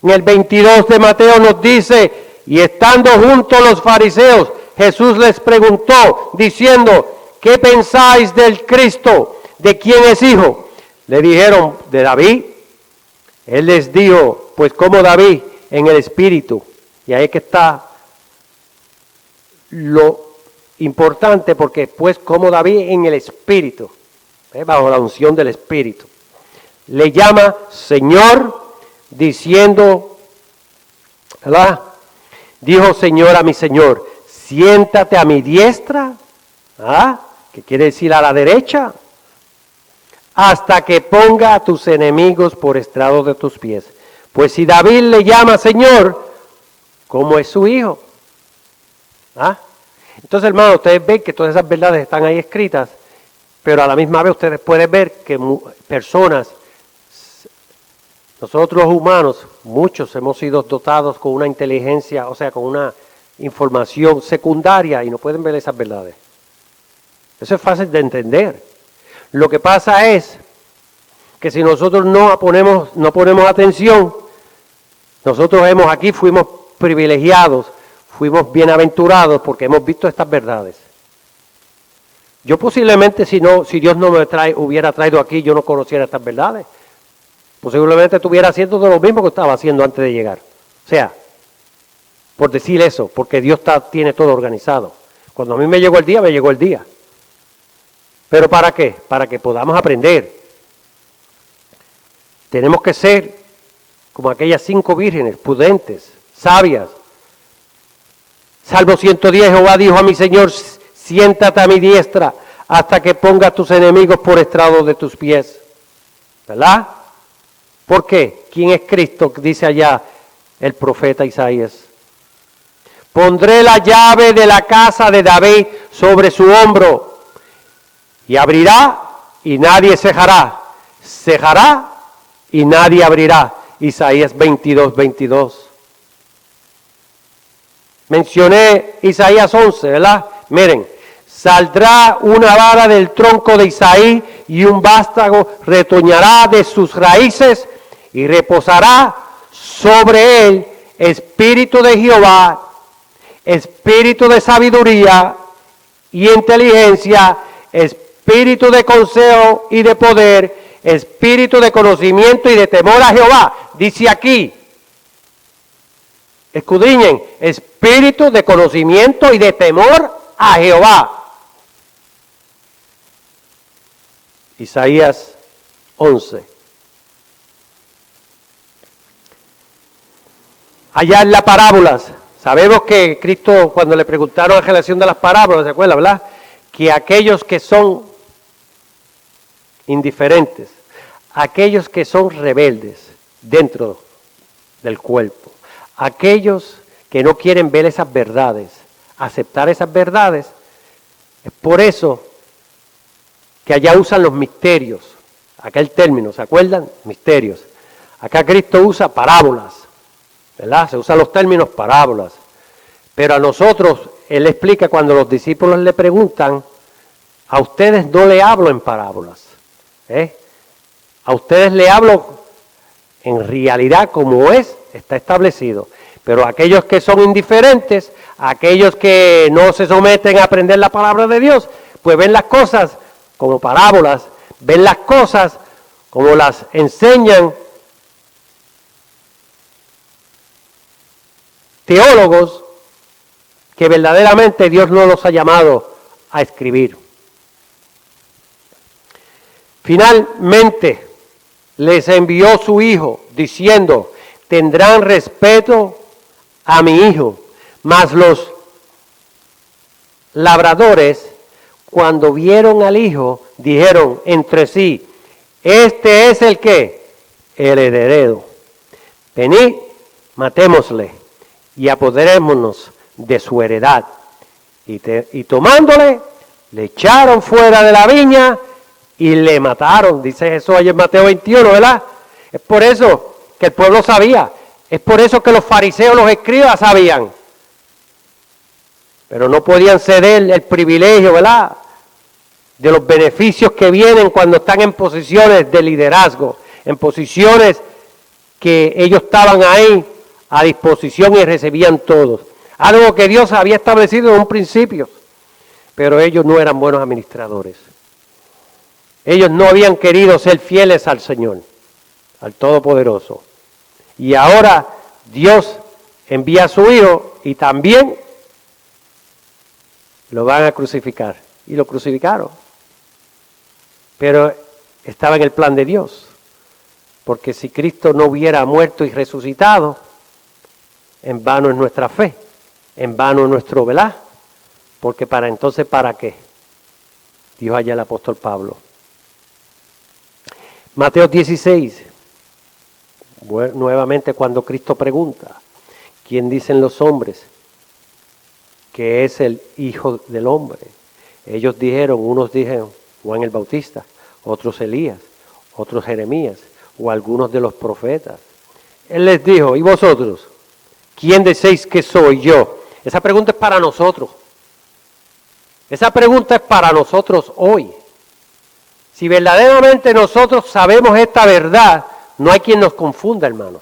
En el 22 de Mateo nos dice, y estando juntos los fariseos, Jesús les preguntó, diciendo, ¿qué pensáis del Cristo? ¿De quién es hijo? Le dijeron, de David. Él les dijo, pues como David, en el Espíritu. Y ahí que está lo importante, porque pues como David en el Espíritu, bajo la unción del Espíritu. Le llama Señor, diciendo, ¿verdad? Dijo Señor a mi Señor, siéntate a mi diestra, ¿qué quiere decir a la derecha? Hasta que ponga a tus enemigos por estrado de tus pies. Pues si David le llama Señor, ¿cómo es su hijo? Entonces, hermano, ustedes ven que todas esas verdades están ahí escritas, pero a la misma vez ustedes pueden ver que personas, nosotros humanos, muchos hemos sido dotados con una inteligencia, o sea, con una información secundaria y no pueden ver esas verdades. Eso es fácil de entender. Lo que pasa es que si nosotros no ponemos atención, nosotros fuimos privilegiados, fuimos bienaventurados porque hemos visto estas verdades. Yo posiblemente si Dios no me hubiera traído aquí, yo no conociera estas verdades. Posiblemente estuviera haciendo lo mismo que estaba haciendo antes de llegar. O sea, por decir eso, porque Dios tiene todo organizado. Cuando a mí me llegó el día, me llegó el día. ¿Pero para qué? Para que podamos aprender. Tenemos que ser como aquellas 5 vírgenes, prudentes, sabias. Salmo 110, Jehová dijo a mi Señor, siéntate a mi diestra hasta que pongas tus enemigos por estrado de tus pies. ¿Verdad? ¿Por qué? ¿Quién es Cristo? Dice allá el profeta Isaías. Pondré la llave de la casa de David sobre su hombro. Y abrirá y nadie cejará. Cejará y nadie abrirá. Isaías 22:22. Mencioné Isaías 11, ¿verdad? Miren, saldrá una vara del tronco de Isaí y un vástago retoñará de sus raíces y reposará sobre él espíritu de Jehová, espíritu de sabiduría y inteligencia, espíritu de consejo y de poder, espíritu de conocimiento y de temor a Jehová. Dice aquí, escudriñen, espíritu de conocimiento y de temor a Jehová. Isaías 11. Allá en las parábolas, sabemos que Cristo, cuando le preguntaron en relación de las parábolas, ¿se acuerda, verdad? Que aquellos que son indiferentes, aquellos que son rebeldes dentro del cuerpo, aquellos que no quieren ver esas verdades, aceptar esas verdades, es por eso que allá usan los misterios, aquel término, ¿se acuerdan? Misterios. Acá Cristo usa parábolas, ¿verdad? Se usan los términos parábolas. Pero a nosotros, Él explica cuando los discípulos le preguntan, a ustedes no le hablo en parábolas, a ustedes le hablo en realidad como está establecido. Pero aquellos que son indiferentes, aquellos que no se someten a aprender la palabra de Dios, pues ven las cosas como parábolas, ven las cosas como las enseñan teólogos que verdaderamente Dios no los ha llamado a escribir. Finalmente les envió su hijo diciendo, tendrán respeto a mi hijo, mas los labradores cuando vieron al hijo dijeron entre sí, este es el que, el heredero, venid, matémosle y apoderémonos de su heredad. Y tomándole, le echaron fuera de la viña y le mataron, dice Jesús allá en Mateo 21, ¿verdad? Es por eso que el pueblo sabía, es por eso que los fariseos, los escribas sabían, pero no podían ceder el privilegio, ¿verdad?, de los beneficios que vienen cuando están en posiciones de liderazgo, en posiciones que ellos estaban ahí a disposición y recibían todos. Algo que Dios había establecido en un principio, pero ellos no eran buenos administradores. Ellos no habían querido ser fieles al Señor, al Todopoderoso. Y ahora Dios envía a su Hijo y también lo van a crucificar. Y lo crucificaron. Pero estaba en el plan de Dios. Porque si Cristo no hubiera muerto y resucitado, en vano es nuestra fe, en vano es nuestro velar. Porque para entonces, ¿para qué? Dijo allá el apóstol Pablo. Mateo 16, nuevamente cuando Cristo pregunta, ¿quién dicen los hombres que es el Hijo del Hombre? Ellos dijeron, unos dijeron Juan el Bautista, otros Elías, otros Jeremías, o algunos de los profetas. Él les dijo, ¿y vosotros? ¿Quién decís que soy yo? Esa pregunta es para nosotros. Esa pregunta es para nosotros hoy. Si verdaderamente nosotros sabemos esta verdad, no hay quien nos confunda, hermanos.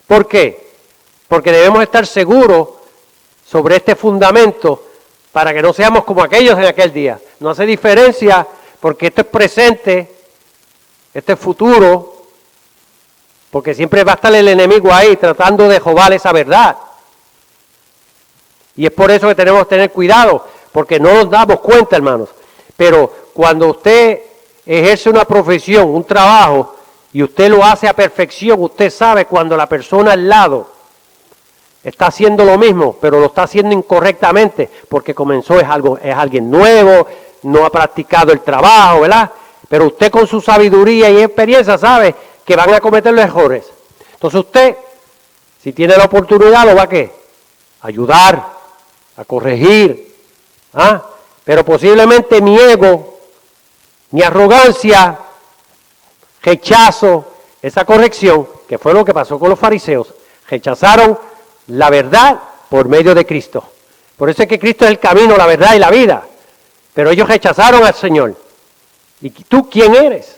¿Por qué? Porque debemos estar seguros sobre este fundamento para que no seamos como aquellos en aquel día. No hace diferencia porque esto es presente, esto es futuro, porque siempre va a estar el enemigo ahí tratando de robar esa verdad. Y es por eso que tenemos que tener cuidado, porque no nos damos cuenta, hermanos. Pero cuando usted ejerce una profesión, un trabajo, y usted lo hace a perfección, usted sabe cuando la persona al lado está haciendo lo mismo, pero lo está haciendo incorrectamente, porque comenzó, es alguien nuevo, no ha practicado el trabajo, ¿verdad? Pero usted con su sabiduría y experiencia sabe que van a cometer los errores. Entonces usted, si tiene la oportunidad, lo va a ¿qué? Ayudar, a corregir, pero posiblemente mi ego, mi arrogancia, rechazo esa corrección, que fue lo que pasó con los fariseos, rechazaron la verdad por medio de Cristo. Por eso es que Cristo es el camino, la verdad y la vida. Pero ellos rechazaron al Señor. ¿Y tú quién eres?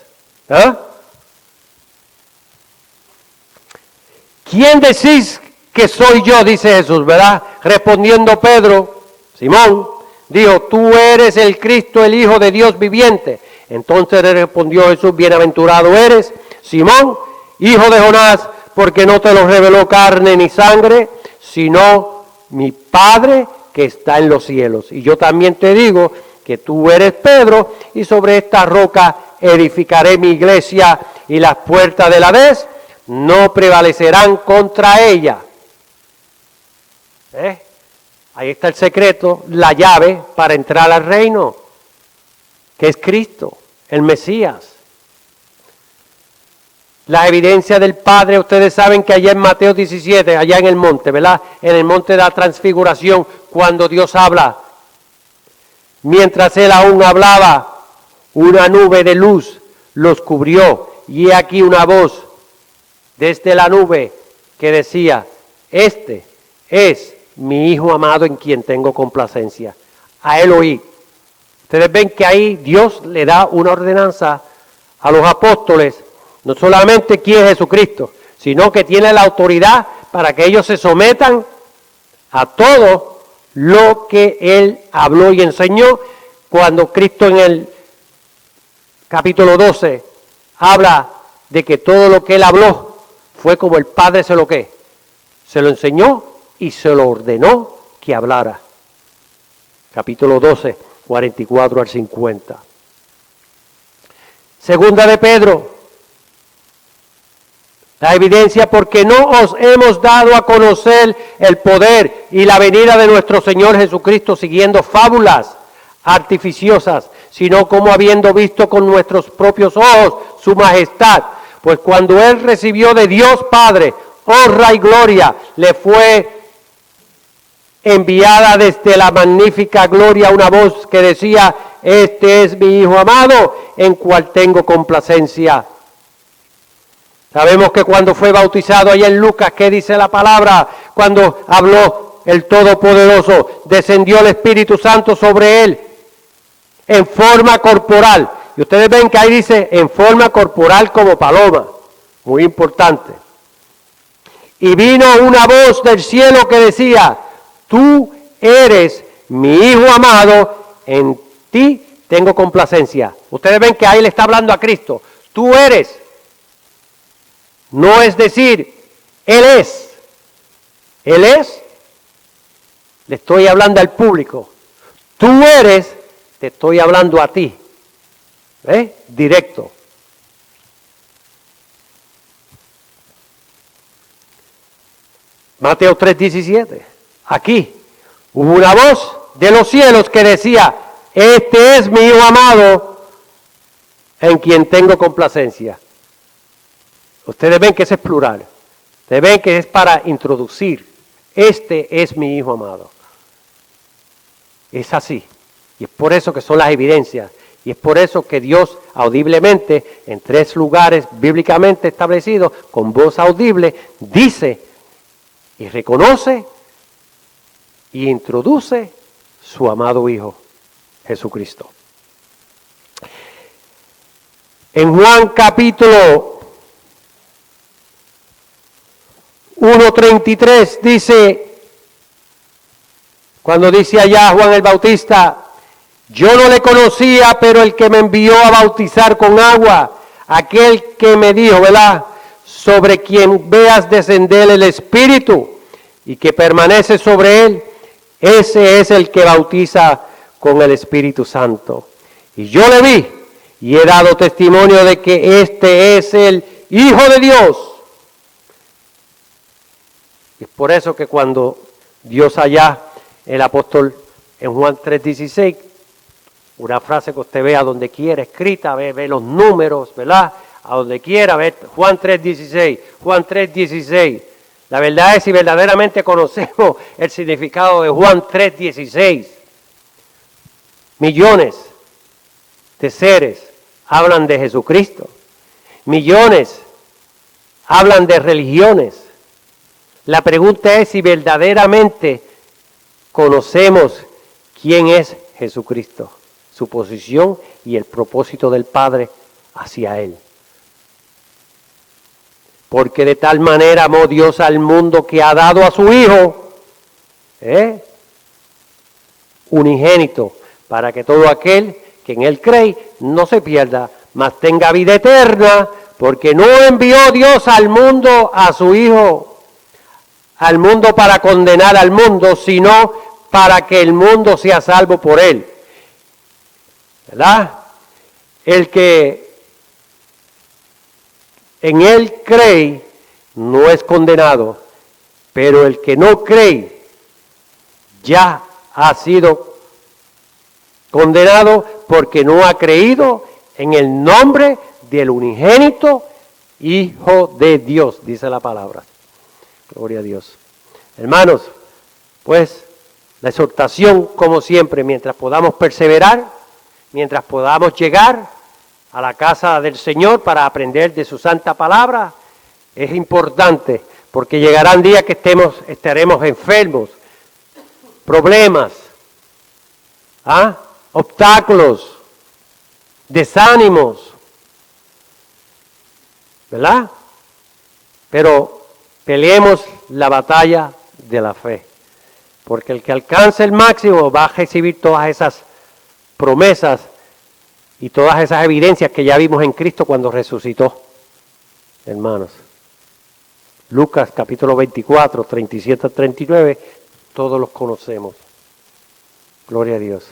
¿Quién decís que soy yo? Dice Jesús, ¿verdad? Respondiendo Pedro, Simón, dijo, tú eres el Cristo, el Hijo de Dios viviente. Entonces le respondió Jesús, bienaventurado eres, Simón, hijo de Jonás, porque no te lo reveló carne ni sangre, sino mi Padre que está en los cielos. Y yo también te digo que tú eres Pedro, y sobre esta roca edificaré mi iglesia y las puertas del Hades no prevalecerán contra ella. Ahí está el secreto, la llave para entrar al reino, que es Cristo, el Mesías. La evidencia del Padre, ustedes saben que allá en Mateo 17, allá en el monte, ¿verdad? En el monte de la transfiguración, cuando Dios habla, mientras Él aún hablaba, una nube de luz los cubrió, y aquí una voz desde la nube que decía, este es mi Hijo amado en quien tengo complacencia. A Él oí. Ustedes ven que ahí Dios le da una ordenanza a los apóstoles, no solamente quién es Jesucristo, sino que tiene la autoridad para que ellos se sometan a todo lo que Él habló y enseñó. Cuando Cristo en el capítulo 12 habla de que todo lo que Él habló fue como el Padre se lo enseñó y se lo ordenó que hablara. Capítulo 12, 44 al 50. Segunda de Pedro. La evidencia, porque no os hemos dado a conocer el poder y la venida de nuestro Señor Jesucristo siguiendo fábulas artificiosas, sino como habiendo visto con nuestros propios ojos su majestad. Pues cuando Él recibió de Dios Padre honra y gloria, le fue enviada desde la magnífica gloria una voz que decía, este es mi Hijo amado, en cual tengo complacencia. Sabemos que cuando fue bautizado allá en Lucas, ¿qué dice la palabra? Cuando habló el Todopoderoso, descendió el Espíritu Santo sobre él en forma corporal. Y ustedes ven que ahí dice en forma corporal como paloma. Muy importante. Y vino una voz del cielo que decía, tú eres mi Hijo amado, en ti tengo complacencia. Ustedes ven que ahí le está hablando a Cristo. Tú eres. No es decir, Él es. Él es. Le estoy hablando al público. Tú eres, te estoy hablando a ti. Directo. Mateo 3:17. Aquí hubo una voz de los cielos que decía, este es mi Hijo amado, en quien tengo complacencia. Ustedes ven que ese es plural. Ustedes ven que es para introducir. Este es mi Hijo amado. Es así. Y es por eso que son las evidencias. Y es por eso que Dios audiblemente, en 3 lugares bíblicamente establecidos, con voz audible, dice y reconoce y introduce su amado Hijo, Jesucristo. En Juan capítulo 1:33 dice, cuando dice allá Juan el Bautista, yo no le conocía, pero el que me envió a bautizar con agua, aquel que me dijo, ¿verdad? Sobre quien veas descender el Espíritu y que permanece sobre él, ese es el que bautiza con el Espíritu Santo. Y yo le vi y he dado testimonio de que este es el Hijo de Dios. Es por eso que cuando Dios allá, el apóstol en Juan 3:16, una frase que usted vea donde quiera escrita, ve los números, ¿verdad? A donde quiera, ve Juan 3:16, Juan 3:16. La verdad es si verdaderamente conocemos el significado de Juan 3:16. Millones de seres hablan de Jesucristo. Millones hablan de religiones. La pregunta es si verdaderamente conocemos quién es Jesucristo, su posición y el propósito del Padre hacia Él. Porque de tal manera amó Dios al mundo que ha dado a su Hijo unigénito, para que todo aquel que en Él cree no se pierda, mas tenga vida eterna, porque no envió Dios al mundo a su Hijo, al mundo para condenar al mundo, sino para que el mundo sea salvo por Él. ¿Verdad? El que en él cree, no es condenado, pero el que no cree ya ha sido condenado porque no ha creído en el nombre del unigénito Hijo de Dios, dice la palabra. Gloria a Dios. Hermanos, pues la exhortación, como siempre, mientras podamos perseverar, mientras podamos llegar a la casa del Señor para aprender de su santa palabra, es importante, porque llegarán días que estaremos enfermos, problemas, obstáculos, desánimos, ¿verdad? Pero peleemos la batalla de la fe, porque el que alcance el máximo va a recibir todas esas promesas y todas esas evidencias que ya vimos en Cristo cuando resucitó, hermanos. Lucas capítulo 24, 37 al 39, todos los conocemos. Gloria a Dios.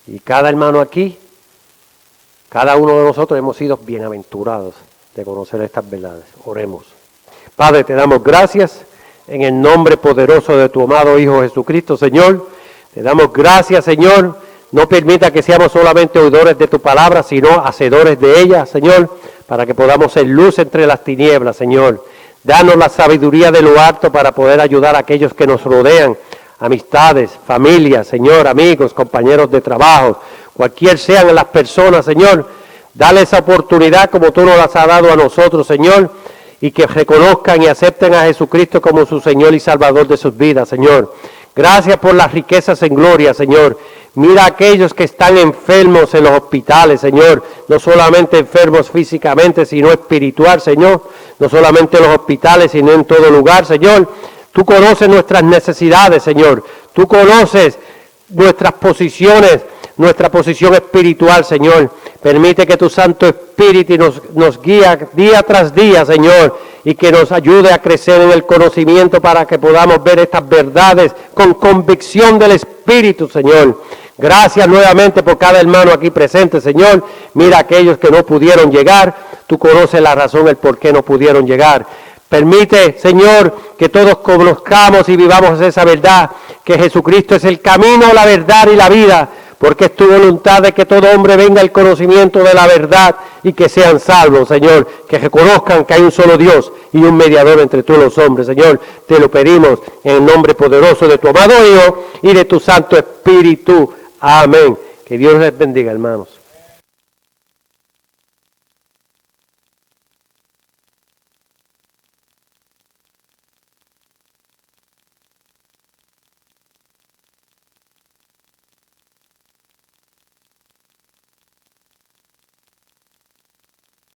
Y cada hermano aquí, cada uno de nosotros hemos sido bienaventurados de conocer estas verdades. Oremos. Padre, te damos gracias en el nombre poderoso de tu amado Hijo Jesucristo, Señor. Te damos gracias, Señor. No permita que seamos solamente oidores de tu palabra, sino hacedores de ella, Señor, para que podamos ser luz entre las tinieblas, Señor. Danos la sabiduría de lo alto para poder ayudar a aquellos que nos rodean, amistades, familias, Señor, amigos, compañeros de trabajo, cualquier sean las personas, Señor. Dale esa oportunidad como tú nos las has dado a nosotros, Señor, y que reconozcan y acepten a Jesucristo como su Señor y Salvador de sus vidas, Señor. Gracias por las riquezas en gloria, Señor. Mira a aquellos que están enfermos en los hospitales, Señor. No solamente enfermos físicamente, sino espiritual, Señor. No solamente en los hospitales, sino en todo lugar, Señor. Tú conoces nuestras necesidades, Señor. Tú conoces nuestras posiciones, nuestra posición espiritual, Señor. Permite que tu Santo Espíritu nos guíe día tras día, Señor, y que nos ayude a crecer en el conocimiento para que podamos ver estas verdades con convicción del Espíritu, Señor. Gracias nuevamente por cada hermano aquí presente, Señor. Mira a aquellos que no pudieron llegar. Tú conoces la razón, el por qué no pudieron llegar. Permite, Señor, que todos conozcamos y vivamos esa verdad, que Jesucristo es el camino, la verdad y la vida, porque es tu voluntad de que todo hombre venga al conocimiento de la verdad y que sean salvos, Señor, que reconozcan que hay un solo Dios y un mediador entre tú y los hombres, Señor. Te lo pedimos en el nombre poderoso de tu amado Hijo y de tu Santo Espíritu. Amén. Que Dios les bendiga, hermanos.